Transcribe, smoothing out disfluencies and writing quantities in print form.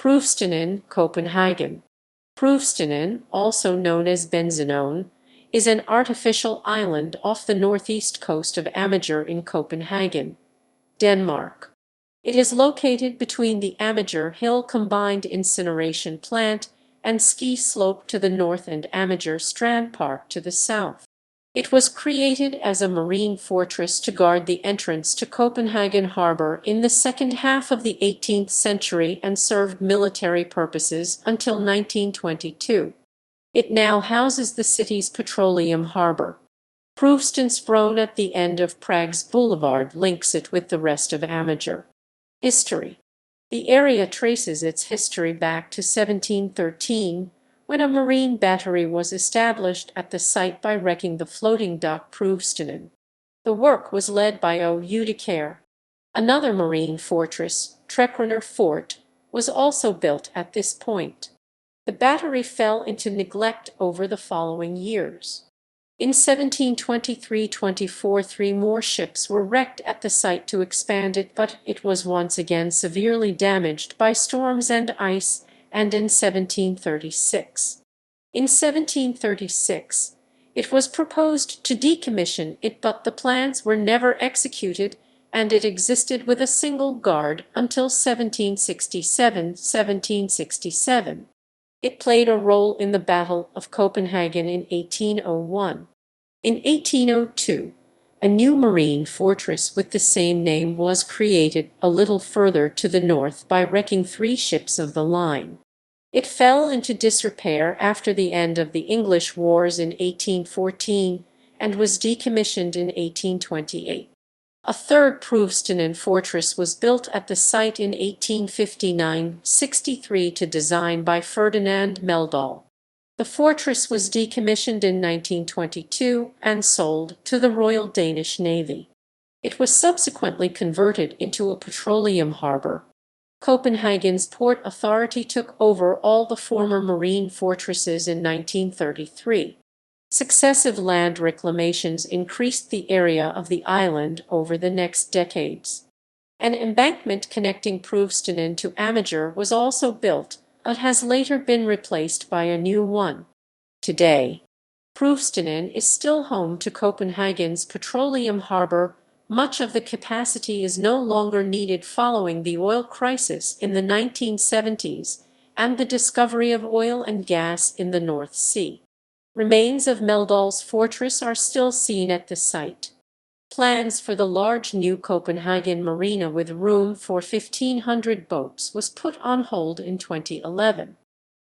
Prøvestenen, Copenhagen. Prøvestenen, also known as Benzinøen, is an artificial island off the northeast coast of Amager in Copenhagen, Denmark. It is located between the Amager Hill combined incineration plant and ski slope to the north and Amager Strandpark to the south. It was created as a marine fortress to guard the entrance to Copenhagen Harbour in the second half of the 18th century and served military purposes until 1922. It now houses the city's petroleum harbour. Prøvestensbroen at the end of Prags Boulevard links it with the rest of Amager. History. The area traces its history back to 1713, when a marine battery was established at the site by wrecking the floating dock Prøvestenen. The work was led by O. Udeker. Another marine fortress, Trekroner Fort, was also built at this point. The battery fell into neglect over the following years. In 1723–24 three more ships were wrecked at the site to expand it, but it was once again severely damaged by storms and ice, and in 1736. In 1736, it was proposed to decommission it, but the plans were never executed, and it existed with a single guard until 1767. It played a role in the Battle of Copenhagen in 1801. In 1802, a new marine fortress with the same name was created a little further to the north by wrecking three ships of the line. It fell into disrepair after the end of the English wars in 1814 and was decommissioned in 1828. A third Prøvestenen fortress was built at the site in 1859–63 to design by Ferdinand Meldahl. The fortress was decommissioned in 1922 and sold to the Royal Danish Navy. It was subsequently converted into a petroleum harbour. Copenhagen's Port Authority took over all the former marine fortresses in 1933. Successive land reclamations increased the area of the island over the next decades. An embankment connecting Prøvestenen to Amager was also built, but has later been replaced by a new one. Today, Prøvestenen is still home to Copenhagen's petroleum harbour. Much of the capacity is no longer needed following the oil crisis in the 1970s and the discovery of oil and gas in the North Sea. Remains of Meldahl's fortress are still seen at the site. Plans for the large new Copenhagen marina with room for 1,500 boats was put on hold in 2011.